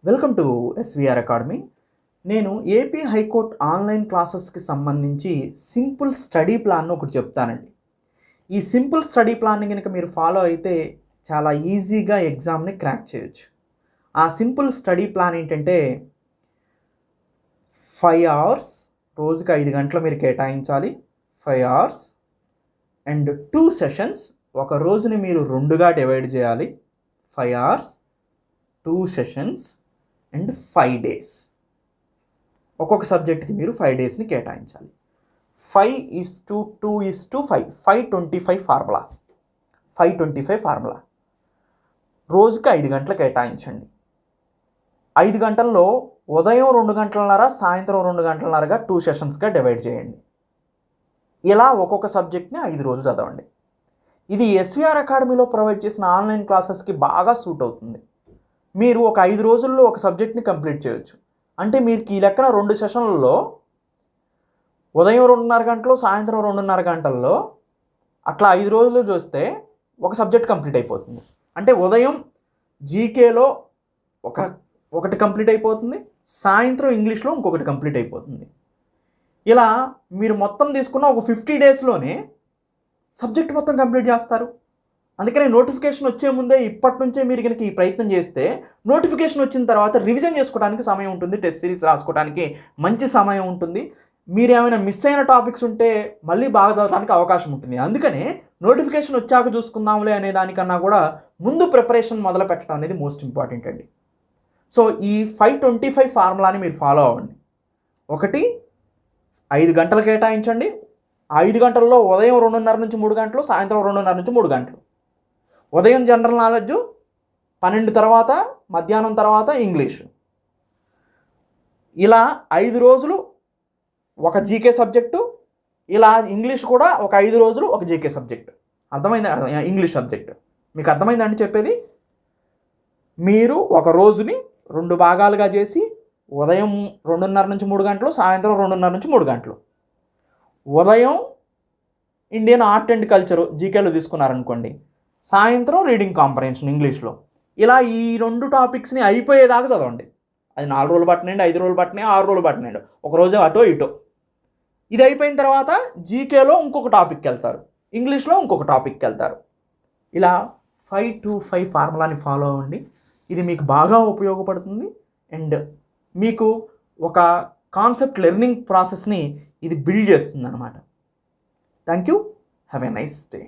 Welcome to SVR academy. నేను AP high court online క్లాసెస్కి సంబంధించి సింపుల్ స్టడీ ప్లాన్ ఒకటి చెప్తానండి. ఈ సింపుల్ స్టడీ ప్లాన్ని కనుక మీరు ఫాలో అయితే చాలా ఈజీగా ఎగ్జామ్ని క్రాక్ చేయొచ్చు. ఆ సింపుల్ స్టడీ ప్లాన్ ఏంటంటే 5 అవర్స్, రోజుకి 5 గంటలు మీరు కేటాయించాలి. 5 అవర్స్ అండ్ 2 సెషన్స్, ఒక రోజుని మీరు 2గా డివైడ్ చేయాలి. 5 అవర్స్, 2 సెషన్స్ అండ్ 5 డేస్. ఒక్కొక్క సబ్జెక్ట్కి మీరు 5 డేస్ని కేటాయించాలి. 5:2:5, 5:25 ఫార్ములా. 5:25 ఫార్ములా. రోజుకి 5 గంటలు కేటాయించండి. 5 గంటల్లో ఉదయం 2 గంటలన్నర, సాయంత్రం 2 గంటలన్నరగా 2 సెషన్స్గా డివైడ్ చేయండి. ఇలా ఒక్కొక్క సబ్జెక్ట్ని 5 రోజులు చదవండి. ఇది ఎస్విఆర్ అకాడమీలో ప్రొవైడ్ చేసిన ఆన్లైన్ క్లాసెస్కి బాగా సూట్ అవుతుంది. మీరు ఒక 5 రోజుల్లో ఒక సబ్జెక్ట్ని కంప్లీట్ చేయొచ్చు. అంటే మీరు ఈ లెక్కన 2 సెషన్లలో ఉదయం 2:30 గంటలు, సాయంత్రం 2:30 గంటల్లో అట్లా 5 రోజులు చూస్తే ఒక సబ్జెక్ట్ కంప్లీట్ అయిపోతుంది. అంటే ఉదయం జీకేలో ఒకటి కంప్లీట్ అయిపోతుంది, సాయంత్రం ఇంగ్లీష్లో ఇంకొకటి కంప్లీట్ అయిపోతుంది. ఇలా మీరు మొత్తం తీసుకున్న ఒక 50 డేస్లోనే సబ్జెక్ట్ మొత్తం కంప్లీట్ చేస్తారు. అందుకనే నోటిఫికేషన్ వచ్చే ముందే ఇప్పటి నుంచే మీరు కనుక ఈ ప్రయత్నం చేస్తే నోటిఫికేషన్ వచ్చిన తర్వాత రివిజన్ చేసుకోవడానికి సమయం ఉంటుంది, టెస్ట్ సిరీస్ రాసుకోవడానికి మంచి సమయం ఉంటుంది. మీరు ఏమైనా మిస్ అయిన టాపిక్స్ ఉంటే మళ్ళీ బాగా చదవడానికి అవకాశం ఉంటుంది. అందుకనే నోటిఫికేషన్ వచ్చాక చూసుకుందాంలే అనే దానికన్నా కూడా ముందు ప్రిపరేషన్ మొదలు పెట్టడం అనేది మోస్ట్ ఇంపార్టెంట్ అండి. సో ఈ 5:25 ఫార్ములాని మీరు ఫాలో అవ్వండి. 1, 5 గంటలు కేటాయించండి. 5 గంటల్లో ఉదయం 2:30 నుంచి 3 గంటలు, సాయంత్రం 2:30 నుంచి 3 గంటలు. ఉదయం జనరల్ నాలెడ్జు, 12 తర్వాత, మధ్యాహ్నం తర్వాత ఇంగ్లీషు. ఇలా 5 రోజులు ఒక జీకే సబ్జెక్టు, ఇలా ఇంగ్లీష్ కూడా ఒక 5 రోజులు ఒక జీకే సబ్జెక్టు. అర్థమైందా? ఇంగ్లీష్ సబ్జెక్టు మీకు అర్థమైందండి చెప్పేది? మీరు ఒక రోజుని 2 భాగాలుగా చేసి ఉదయం 2:30 నుంచి 3 గంటలు, సాయంత్రం 2:30 నుంచి 3 గంటలు. ఉదయం ఇండియన్ ఆర్ట్ అండ్ కల్చరు జీకేలో తీసుకున్నారనుకోండి, సాయంత్రం రీడింగ్ కాంప్రహెన్షన్ ఇంగ్లీష్లో. ఇలా ఈ 2 టాపిక్స్ని అయిపోయేదాకా చదవండి. అది 4 రోజులు పట్టినండి, 5 రోజులు పట్టినాయి, 6 రోజులు పట్టినాడు, ఒక రోజు అటో ఇటో. ఇది అయిపోయిన తర్వాత జీకేలో ఇంకొక టాపిక్కి వెళ్తారు, ఇంగ్లీష్లో ఇంకొక టాపిక్కి వెళ్తారు. ఇలా 5:25 ఫార్ములాని ఫాలో అవ్వండి. ఇది మీకు బాగా ఉపయోగపడుతుంది అండ్ మీకు ఒక కాన్సెప్ట్ లెర్నింగ్ ప్రాసెస్ని ఇది బిల్డ్ చేస్తుంది అన్నమాట. Thank you. Have a nice day.